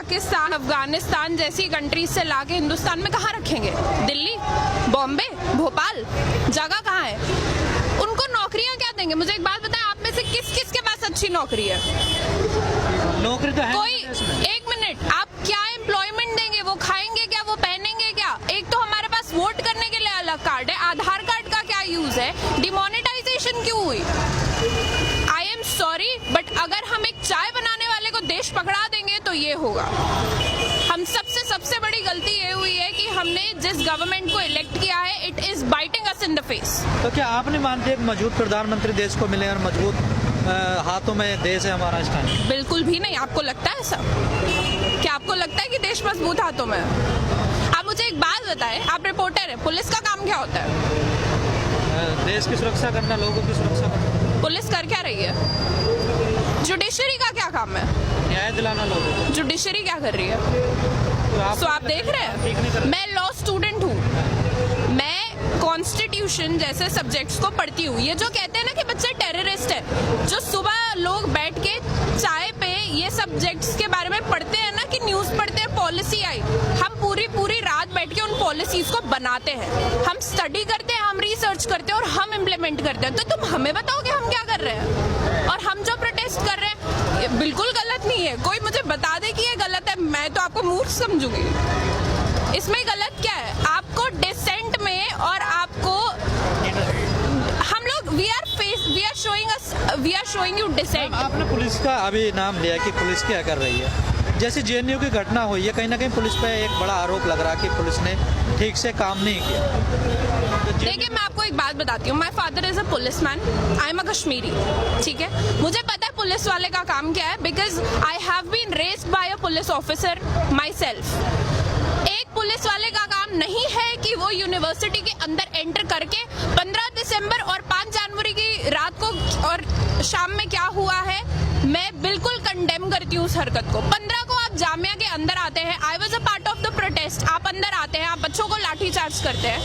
पाकिस्तान, अफगानिस्तान जैसी कंट्रीज से लाके हिंदुस्तान में कहाँ रखेंगे? दिल्ली, बॉम्बे, भोपाल, जगह कहाँ है? उनको नौकरियां क्या देंगे? मुझे एक बात बताएं, आप में से किस किस के पास अच्छी नौकरी है? नौकरी तो है कोई, एक मिनट, आप क्या एम्प्लॉयमेंट देंगे? वो खाएंगे क्या? वो पहनेंगे क्या? एक तो हमारे पास वोट करने के लिए अलग कार्ड है, आधार कार्ड का क्या यूज है? डिमोनेटाइजेशन क्यों हुई? आई एम सॉरी, बट अगर हम एक चाय बनाने वाले को देश पकड़ा देंगे तो ये होगा। हम सबसे बड़ी गलती ये हुई है कि हमने जिस गवर्नमेंट को इलेक्ट किया है, it is biting us in the face. तो क्या आप नहीं मानते एक मजबूत प्रधानमंत्री देश को मिले और मजबूत हाथों में देश है हमारा इस टाइम? बिल्कुल भी नहीं। आपको लगता है ऐसा? क्या आपको लगता है कि देश मजबूत हाथों में है? आप मुझे एक बात बताएं, आप रिपोर्टर है, पुलिस का काम क्या होता है? देश की सुरक्षा करना, लोगों की सुरक्षा करना। पुलिस कर क्या रही है? जुडिशरी का क्या काम है? न्याय दिलाना लोगों को। जुडिशरी क्या कर रही है? तो आप देख रहे हैं, मैं लॉ स्टूडेंट हूँ, मैं कॉन्स्टिट्यूशन जैसे सब्जेक्ट्स को पढ़ती हूँ। ये जो कहते हैं ना कि बच्चे टेररिस्ट है, जो सुबह लोग बैठ के चाय पे ये सब्जेक्ट्स के बारे में पढ़ते हैं ना, कि न्यूज़ पढ़ते हैं, पॉलिसी आई, हम पूरी रात बैठ के उन पॉलिसीज को बनाते हैं, हम स्टडी करते हैं, हम रिसर्च करते हैं और हम इम्प्लीमेंट करते हैं। तो तुम हमें बताओ कि हम क्या कर रहे हैं? और हम जो प्रोटेस्ट कर रहे हैं ये बिल्कुल गलत नहीं है। कोई मुझे बता दे कि ये गलत है, मैं तो आपको मूर्ख समझूंगी। इसमें गलत क्या है? आपको डिसेंट में और आपको हम लोग we are showing you dissent. आपने पुलिस का अभी नाम लिया कि पुलिस क्या कर रही है। जैसे जेएनयू की घटना हुई है, कहीं ना कहीं पुलिस पे एक बड़ा आरोप लग रहा है कि पुलिस ने ठीक से काम नहीं किया। देखिए, मैं आपको एक बात बताती हूँ। My father is a police man, I am a Kashmiri, ठीक है? मुझे पता है पुलिस वाले का काम क्या है, because I have been raised by a police officer myself. एक पुलिस वाले का काम नहीं है कि वो यूनिवर्सिटी के अंदर एंटर करके 15 दिसंबर और 5 जनवरी की रात को और शाम में क्या हुआ है, मैं बिल्कुल कंडेम करती हूँ उस हरकत को। 15 को आप जामिया के अंदर आते हैं, I was a part of the protest, आप अंदर आते हैं, आप बच्चों को लाठी चार्ज करते हैं,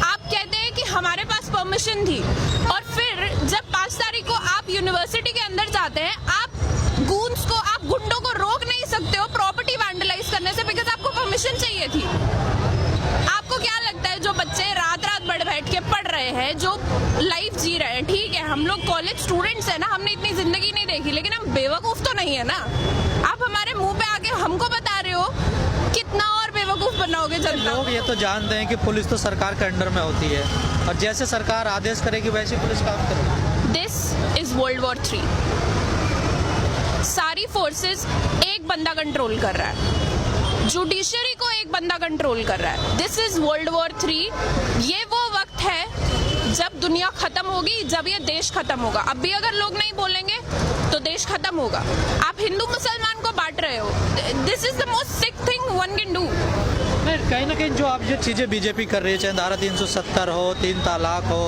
आप कहते हैं कि हमारे पास परमिशन थी, और फिर जब 5 तारीख को आप यूनिवर्सिटी के अंदर जाते हैं, आप गूंस को, आप गुंडों को रोक नहीं सकते हो प्रॉपर्टी वैंडलाइज करने से, बिकॉज आपको परमिशन चाहिए थी। आपको क्या लगता है जो बच्चे रात बैठ के पढ़ रहे हैं, जो लाइफ जी रहे हैं, ठीक है, हम लोग कॉलेज स्टूडेंट्स हैं ना, हमने इतनी जिंदगी नहीं देखी, लेकिन हम बेवकूफ तो नहीं है ना। आप हमारे मुंह पे आके हमको बता रहे हो, कितना और बेवकूफ बनाओगे जनता? लोग ये तो जानते हैं कि पुलिस तो सरकार के अंडर में होती है, और जैसे सरकार आदेश करेगी वैसे पुलिस काम करेगी। This is world war 3। सारी फोर्सेस एक बंदा कंट्रोल कर रहा है, जुडिशरी को एक बंदा कंट्रोल कर रहा है। This is world war 3। ये वो वक्त है जब दुनिया खत्म होगी, जब ये देश खत्म होगा। अब भी अगर लोग नहीं बोलेंगे तो देश खत्म होगा। आप हिंदू मुसलमान को बांट रहे हो। This is the most sick thing one can do. कहीं ना कहीं जो आप जो चीजें बीजेपी कर रही है, चाहे धारा 370 हो, 3 तलाक हो।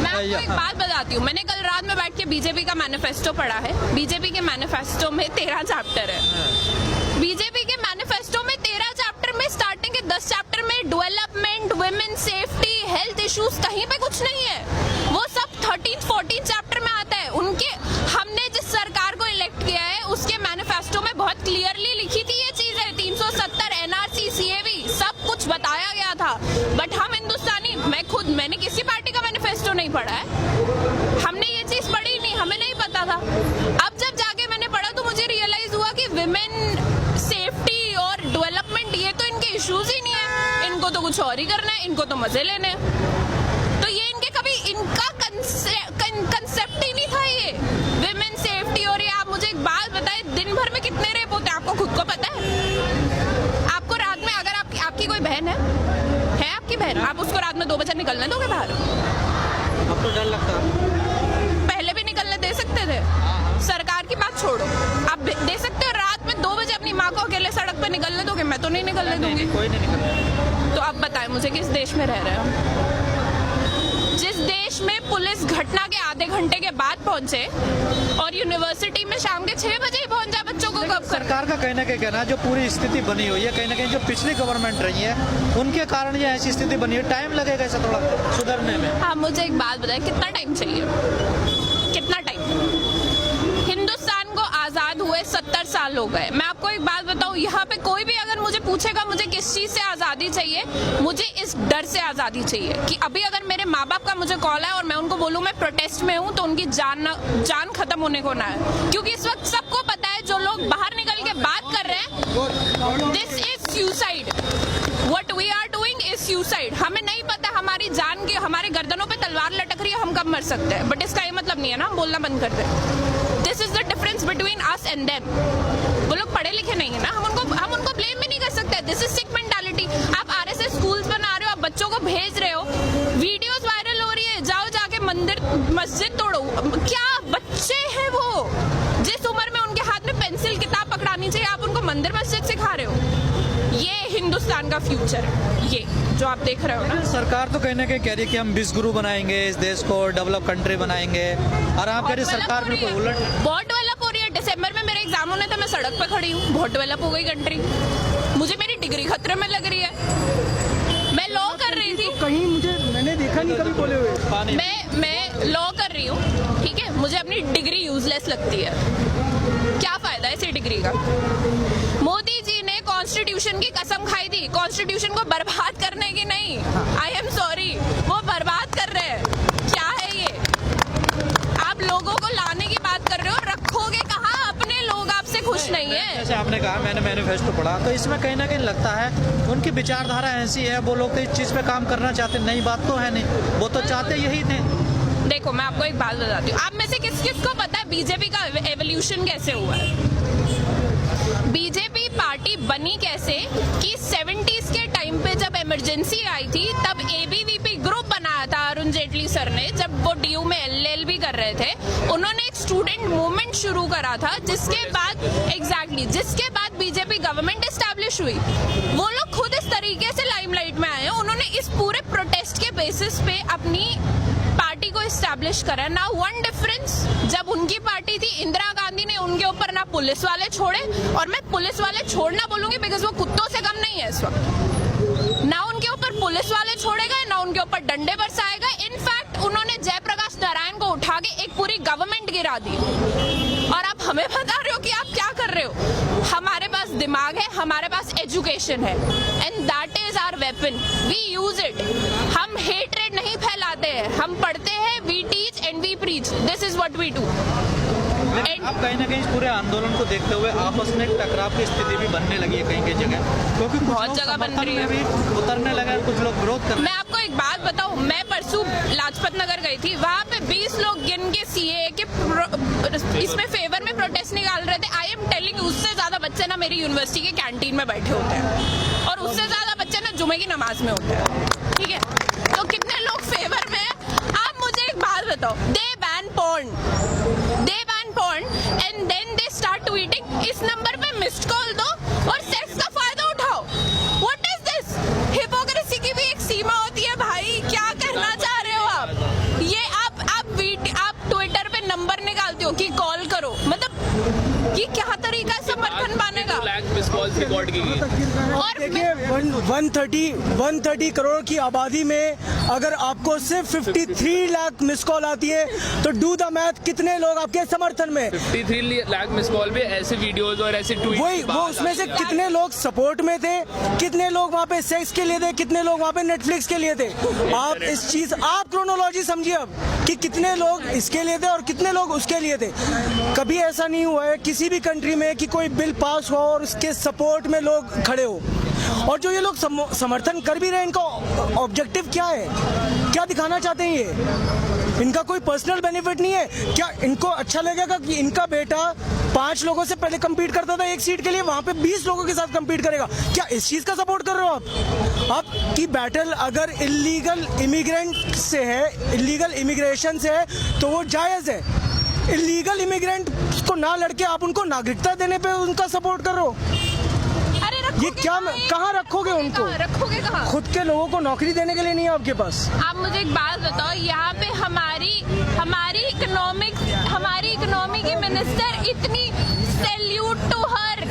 मैं आपको एक बात बताती हूँ, मैंने कल रात में बैठ के बीजेपी का मैनिफेस्टो पढ़ा है। बीजेपी के मैनिफेस्टो में 13 चैप्टर है। बीजेपी के मैनिफेस्टो में 13 चैप्टर में स्टार्टिंग के 10 चैप्टर में development, women safety, health issues, कहीं पे कुछ नहीं है। वो सब 13-14 चैप्टर में आता है। उनके, हमने जिस सरकार को इलेक्ट किया है उसके मैनिफेस्टो में बहुत क्लियरली लिखी थी ये चीज है। 370, एनआरसी, सीएवी, सब कुछ बताया गया था। बट हम हिंदुस्तानी, मैंने किसी पार्टी का मैनिफेस्टो नहीं पढ़ा है, हमने ये चीज पढ़ी नहीं, हमें नहीं पता था। अब जब जाके मैंने पढ़ा तो मुझे रियलाइज हुआ कि विमेन सेफ्टी और डेवलपमेंट ये तो इनके इश्यूज ही नहीं है, इनको तो कुछ और ही करना है, इनको तो मजे लेने हैं। तो ये इनके कभी इनका कंसेप्ट ही नहीं था ये विमेन सेफ्टी। और ये आप मुझे एक बात बताएं, दिन भर में कितने रेप होते हैं आपको खुद को पता है? आपको रात में, अगर आपकी कोई बहन है आपकी बहन, आप उसको रात में 2 बजे निकलने दोगे बाहर? आपको डर लगता है? पहले भी निकलने दे सकते थे। सरकार की बात छोड़ो, आप दे सकते हो रात में 2 बजे अपनी माँ को अकेले सड़क पे निकलने दोगे? मैं तो नहीं निकलने दूंगी। कोई नहीं निकलता। तो अब बताएं मुझे, किस देश में रह रहे हो? जिस देश में पुलिस घटना के आधे घंटे के बाद पहुंचे और यूनिवर्सिटी में शाम के 6 बजे ही पहुंच जाए बच्चों को कब? सरकार का कहना क्या कहना, जो पूरी स्थिति बनी हुई है, कहीं ना कहीं जो पिछली गवर्नमेंट रही है उनके कारण ये ऐसी स्थिति बनी है। टाइम लगेगा ऐसा थोड़ा सुधरने में। हाँ, मुझे एक बात बताएं, कितना टाइम चाहिए? कितना टाइम? हिंदुस्तान को आजाद हुए 70 साल हो गए। मैं आपको एक बात बताऊं, यहाँ पे कोई भी अगर मुझे पूछेगा मुझे किस चीज से आजादी चाहिए, मुझे इस डर से आजादी चाहिए कि अभी अगर मेरे माँ बाप का मुझे कॉल है और मैं उनको बोलूं मैं प्रोटेस्ट में हूँ, तो उनकी जान खत्म होने को ना है। क्योंकि इस वक्त सबको पता है जो लोग बाहर निकल के बात कर रहे हैं, this is suicide. What we are doing is suicide। हमें नहीं पता हमारी जान की, हमारे गर्दनों पे तलवार लटक रही है, हम कब मर सकते हैं, बट इसका ये मतलब नहीं है ना हम बोलना बंद कर दें। This is the difference between us and them. वो लोग पढ़े लिखे नहीं है ना, हम उनको ब्लेम भी नहीं कर सकते। This is sick mentality. आप आरएसएस स्कूल्स बना रहे हो, आप बच्चों को भेज रहे हो, वीडियोस वायरल हो रही है, जाओ जाके मंदिर मस्जिद तोड़ो। क्या बच्चे हैं वो, जिस उम्र में उनके हाथ में पेंसिल किताब पकड़ानी चाहिए, आप उनको मंदिर मस्जिद सिखा रहे हो। ये हिंदुस्तान का फ्यूचर है, ये जो आप देख रहे हो ना। सरकार तो कहीं ना कहीं कह रही है कि हम विश्वगुरु बनाएंगे, इस देश को डेवलप कंट्री बनाएंगे, और आप कह रही सरकार में कोई उलट। बहुत डेवलप हो रही है। दिसंबर में मेरे एग्जाम होने थे, मैं सड़क पे खड़ी हूँ, बहुत डेवलप हो गई कंट्री। मुझे मेरी डिग्री खतरे में लग रही है। मैं लॉ कर रही थी, कहीं मैंने देखा नहीं कभी बोले हुए। मैं लॉ कर रही हूँ, ठीक है, मुझे अपनी डिग्री यूजलेस लगती है। क्या फायदा है इसी डिग्री का। मोदी जी ने कॉन्स्टिट्यूशन की कसम खाई थी, कॉन्स्टिट्यूशन को बर्बाद करने की नहीं। आई एम सॉरी, वो बर्बाद कर रहे हैं। क्या है ये, आप लोगों को लाने की बात कर रहे हो, रखोगे कहाँ? अपने लोग आपसे खुश नहीं है। जैसे आपने कहा मैंने मैनिफेस्टो पढ़ा, तो इसमें कहीं ना कहीं लगता है उनकी विचारधारा ऐसी है, वो लोग तो इस चीज पे काम करना चाहते। नई बात तो है नहीं, वो तो चाहते यही थे। देखो मैं आपको एक बात बताती हूँ, आप में से किस किस को पता है बीजेपी का एवोल्यूशन कैसे हुआ है? बीजेपी पार्टी बनी कैसे कि 70s के टाइम पे जब इमरजेंसी आई थी, तब एबीवीपी ग्रुप बनाया था अरुण जेटली सर ने, जब वो डीयू में एलएलबी कर रहे थे। उन्होंने एक स्टूडेंट मूवमेंट शुरू करा था, जिसके बाद बीजेपी गवर्नमेंट एस्टैब्लिश हुई। वो लोग खुद इस तरीके से लाइमलाइट में आए हैं, उन्होंने इस पूरे प्रोटेस्ट के बेसिस पे अपनी पार्टी को एस्टैब्लिश करा। ना वन डिफरेंस, जब उनकी पार्टी थी इंदिरा गांधी ने उनके ऊपर ना पुलिस वाले छोड़े, और मैं पुलिस वाले छोड़ना बोलूंगी बिकॉज वो कुत्तों से कम नहीं है इस वक्त। ना उनके ऊपर पुलिस वाले छोड़े गए, ना उनके ऊपर डंडे बरसाए गए। इनफैक्ट उन्होंने जयप्रकाश नारायण को उठा के एक पूरी गवर्नमेंट गिरा दी। और आप हमें बता रहे हो कि आप क्या कर रहे हो? हमारे पास दिमाग है, हमारे पास एजुकेशन है, and that is our weapon, we use it. हम हेट्रेड नहीं फैलाते हैं, हम पढ़ते हैं, we teach and we preach, this is what we do. अब कहीं ना कहीं इस पूरे आंदोलन को देखते हुए आपस में एक टकराव की स्थिति भी बनने लगी है कहीं कहीं जगह, क्योंकि बहुत जगह बन रही है, भी उतरने लगा, कुछ लोग विरोध कर रहे हैं। मैं आपको एक बात बताऊं, मैं परसों लाजपत नगर गई थी, वहाँ पे 20 लोग गिन के सीए के इसमें फेवर में प्रोटेस्ट निकाल रहे थे। आई एम टेलिंग, उससे ज्यादा बच्चे ना मेरी यूनिवर्सिटी के कैंटीन में बैठे होते हैं, और उससे ज्यादा बच्चे ना जुमे की नमाज में होते हैं, ठीक है? तो कितने लोग फेवर में हैं? आप मुझे एक बात बताओ, they ban porn and then they start tweeting, इस नंबर पे मिस्ड कॉल दो और सेक्स का फायदा उठाओ। What is this? हिपोक्रेसी की भी एक सीमा होती है भाई, क्या कहना चाह रहे हो आप? ये आप ट्विटर पे नंबर निकालते हो कि कॉल करो, मतलब ये क्या तरीका है समर्थन पाने का? और देखिए 130 करोड़ की आबादी में अगर आपको सिर्फ 53 लाख मिस कॉल आती है, तो डू द मैथ, कितने लोग आपके समर्थन में? 53 लाख मिस कॉल पे ऐसे वीडियोस और ऐसे ट्वीट, वो उसमें से कितने लोग सपोर्ट में थे, कितने लोग वहाँ पे सेक्स के लिए थे, कितने लोग वहाँ पे नेटफ्लिक्स के लिए थे? आप क्रोनोलॉजी समझिए अब कि कितने लोग इसके लिए थे और कितने लोग उसके लिए थे। कभी ऐसा नहीं हुआ है किसी भी कंट्री में कि कोई बिल पास हो और उसके सपोर्ट में लोग खड़े हो। और जो ये लोग समर्थन कर भी रहे हैं, इनका ऑब्जेक्टिव क्या है? क्या दिखाना चाहते हैं ये? इनका कोई पर्सनल बेनिफिट नहीं है क्या? इनको अच्छा लगेगा कि इनका बेटा 5 लोगों से पहले compete करता था एक सीट के लिए, वहां पे 20 लोगों के साथ compete करेगा? क्या इस चीज का सपोर्ट कर रहे हो आप? आपकी बैटल अगर इलीगल इमिग्रेंट से है, इलीगल इमिग्रेशन से है, तो वो जायज है। इलीगल इमिग्रेंट को ना लड़के आप उनको नागरिकता देने पे उनका सपोर्ट कर रहे हो? ये क्या, कहाँ रखोगे उनको? रखोगे कहाँ? खुद के लोगों को नौकरी देने के लिए नहीं है आपके पास। आप मुझे एक बात बताओ, यहाँ पे हमारी इकोनॉमी की मिनिस्टर इतनी, सैल्यूट टू हर,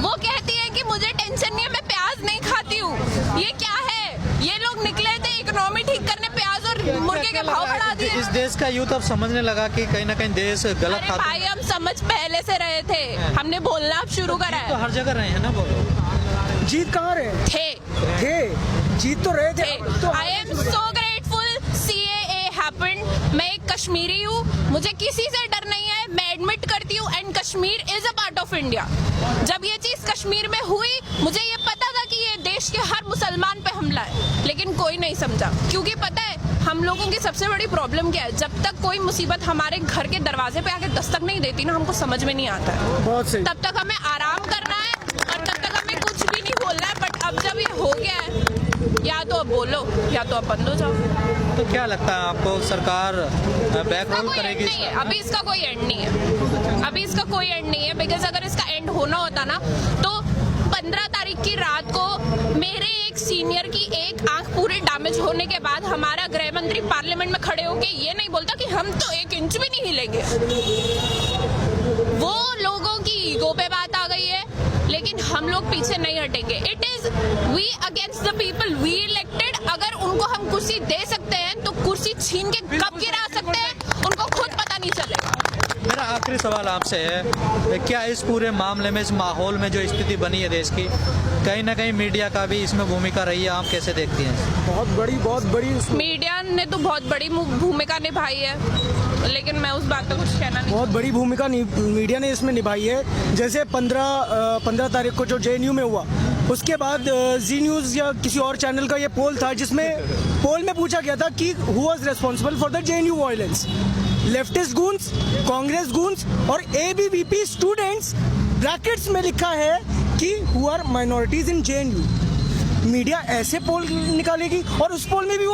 वो कहती है कि मुझे टेंशन नहीं है, मैं प्याज नहीं खाती हूँ। ये क्या है? ये लोग निकले थे इकोनॉमी ठीक करने, प्याज और मुर्गे के भाव बढ़ा दिए। इस देश का यूथ अब समझने लगा कि कहीं ना कहीं देश गलत अरे हाथों भाई हम समझ पहले से रहे थे, हमने बोलना अब शुरू करा तो है। हर जगह रहे हैं ना वो। जीत कहाँ रहे थे, जीत तो रहे थे। तो I am so grateful CAA happened. मैं एक कश्मीरी हूँ, मुझे किसी से डर नहीं है, मैं एडमिट करती हूँ and Kashmir is a part of India. जब ये चीज कश्मीर में हुई मुझे ये पता था कि ये देश के हर मुसलमान पे हमला है, लेकिन कोई नहीं समझा। क्योंकि पता है हम लोगों की सबसे बड़ी प्रॉब्लम क्या है, जब तक कोई मुसीबत हमारे घर के दरवाजे पे आके दस्तक नहीं देती ना, हमको समझ में नहीं आता है। बहुत सही। तब तक हमें आराम करना है और तब तक हमें कुछ भी नहीं बोलना है। बट अब जब ये हो गया है, या तो अब बोलो या तो अब बंद हो जाओ। तो क्या लगता है आपको, सरकार बैक इसका रोल कोई एंड करेगी? नहीं है, अभी इसका कोई एंड नहीं है, अभी इसका कोई एंड नहीं है। बिकॉज अगर इसका एंड होना होता ना तो 15 तारीख की रात को मेरे एक सीनियर की एक आंख पूरी डैमेज होने के बाद हमारा गृह मंत्री पार्लियामेंट में खड़े होके ये नहीं बोलता कि हम तो 1 इंच भी नहीं हिलेंगे। वो लोगों की ईगो पे बात आ गई है, लेकिन हम लोग पीछे नहीं हटेंगे। It is we against the people we elected. अगर उनको हम कुर्सी दे सकते हैं तो कुर्सी छीन के कब गिरा सकते हैं उनको खुद पता नहीं चलेगा। मेरा आखिरी सवाल आपसे है, क्या इस पूरे मामले में, इस माहौल में जो स्थिति बनी है देश की, कहीं ना कहीं मीडिया का भी इसमें भूमिका रही है? आप कैसे देखती हैं? बहुत बड़ी मीडिया ने तो बहुत बड़ी भूमिका निभाई है, लेकिन मैं उस बात पे कुछ कहना नहीं। बहुत बड़ी भूमिका मीडिया ने इसमें निभाई है। जैसे 15 तारीख को जो JNU में हुआ, उसके बाद जी न्यूज़ या किसी और चैनल का ये पोल था, जिसमें पोल में पूछा गया था कि who was responsible for the JNU violence, leftist goons, Congress goons और ABVP स्टूडेंट्स। ब्रैकेट्स में लिखा है कि who are minorities in JNU। Media ऐसे पोल निकालेगी, और उस पोल में भी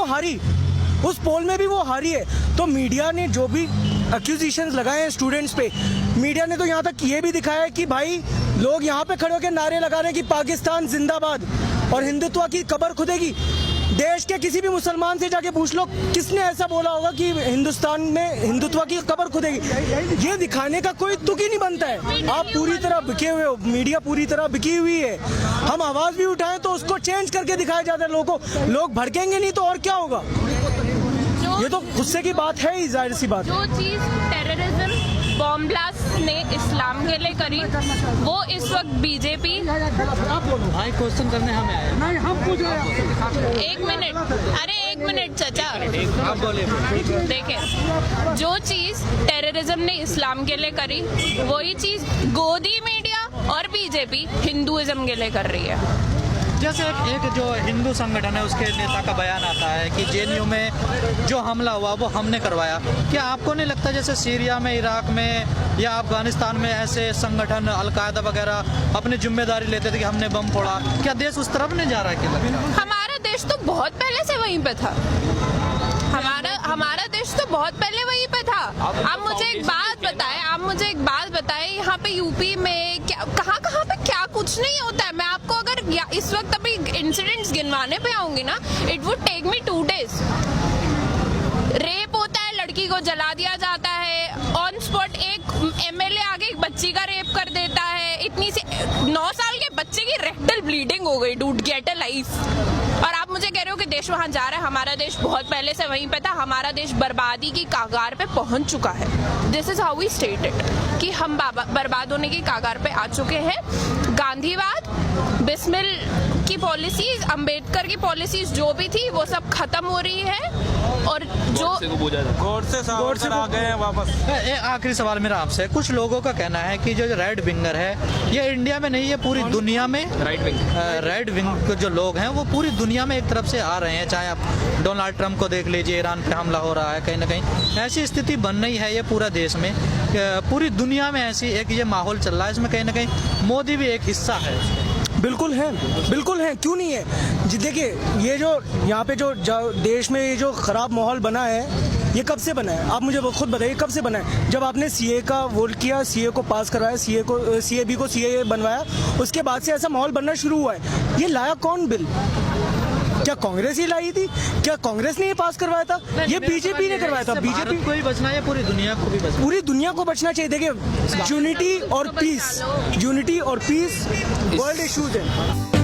वो हारी है। तो मीडिया ने जो भी एक्यूजिशंस लगाए हैं स्टूडेंट्स पे, मीडिया ने तो यहाँ तक ये भी दिखाया है कि भाई लोग यहाँ पे खड़े होकर नारे लगा रहे हैं कि पाकिस्तान जिंदाबाद और हिंदुत्व की कब्र खुदेगी। देश के किसी भी मुसलमान से जाके पूछ लो किसने ऐसा बोला होगा कि हिंदुस्तान में हिंदुत्व की कब्र खुदेगी। ये दिखाने का कोई तुक ही नहीं बनता है। आप पूरी तरह बिके हुए हो, मीडिया पूरी तरह बिकी हुई है। हम आवाज भी उठाएं तो उसको चेंज करके दिखाया जाता है लोगों को। लोग भड़केंगे नहीं तो और क्या होगा? ये तो गुस्से की बात है ही, जाहिर सी बात। जो चीज टेररिज्म बॉम्ब ब्लास्ट ने इस्लाम के लिए करी, वो इस वक्त बीजेपी। भाई क्वेश्चन करने हमें आए। नहीं, हम पूछ रहे हैं। 1 मिनट, अरे 1 मिनट चाचा, आप बोलिए। देखें जो चीज टेररिज्म ने इस्लाम के लिए करी, वही चीज गोदी मीडिया और बीजेपी हिंदुइज्म के लिए कर रही है। जैसे एक जो हिंदू संगठन है उसके नेता का बयान आता है कि JNU में जो हमला हुआ वो हमने करवाया। क्या आपको नहीं लगता जैसे सीरिया में, इराक में या अफगानिस्तान में ऐसे संगठन अलकायदा वगैरह अपनी जिम्मेदारी लेते थे कि हमने बम फोड़ा? क्या देश उस तरफ नहीं जा रहा है? क्या हमारा देश तो बहुत पहले से वहीं पे था। हमारा देश तो बहुत पहले वहीं पे था। आप मुझे एक बात बताएं, यहाँ पे यूपी में क्या कहाँ पे क्या कुछ नहीं होता है। मैं आपको अगर इस वक्त अभी इंसिडेंट्स गिनवाने पे आऊंगी ना, it would take me 2 days। Rape होता है, लड़की को जला दिया जाता है ऑन स्पॉट। एक MLA आगे एक बच्ची का रेप कर देता है। इतनी सी 9 साल के बच्चे की रेक्टल ब्लीडिंग हो गई। Dude get a life. और आप मुझे कह रहे हो कि देश वहां जा रहा है? हमारा देश बहुत पहले से वहीं पे था। हमारा देश बर्बादी की कागार पे पहुंच चुका है। This is how we stated कि हम बर्बाद होने की कागार पे आ चुके हैं। गांधीवाद, बिस्मिल की पॉलिसीज, अंबेडकर की पॉलिसीज जो भी थी वो सब खत्म हो रही है। और जो कोर्ट से आ गए हैं वापस। आखिरी सवाल मेरा आपसे, कुछ लोगों का कहना है कि जो रेड विंगर है ये इंडिया में नहीं है, पूरी दुनिया में राइट विंग जो लोग हैं वो पूरी दुनिया में एक तरफ से आ रहे हैं। चाहे आप डोनाल्ड ट्रंप को देख लीजिए, ईरान पे हमला हो रहा है, कहीं ना कहीं ऐसी स्थिति बन रही है ये पूरा देश में, पूरी दुनिया में ऐसी एक ये माहौल चल रहा है। इसमें कहीं ना कहीं मोदी भी एक हिस्सा है। बिल्कुल है, क्यों नहीं है जी। देखिए ये जो यहाँ पे जो देश में ये जो खराब माहौल बना है, ये कब से बना है? आप मुझे खुद बताइए कब से बना है? जब आपने CA का वोट किया, CA को पास करवाया, CAB को CA बनवाया, उसके बाद से ऐसा माहौल बनना शुरू हुआ है। ये लाया कौन बिल? क्या कांग्रेस ही लाई थी? क्या कांग्रेस ने ये पास करवाया था? ये बीजेपी ने करवाया था। बीजेपी को ही बचना है, पूरी दुनिया को भी बचना, पूरी दुनिया को बचना चाहिए। देखिए यूनिटी और पीस वर्ल्ड इश्यूज है।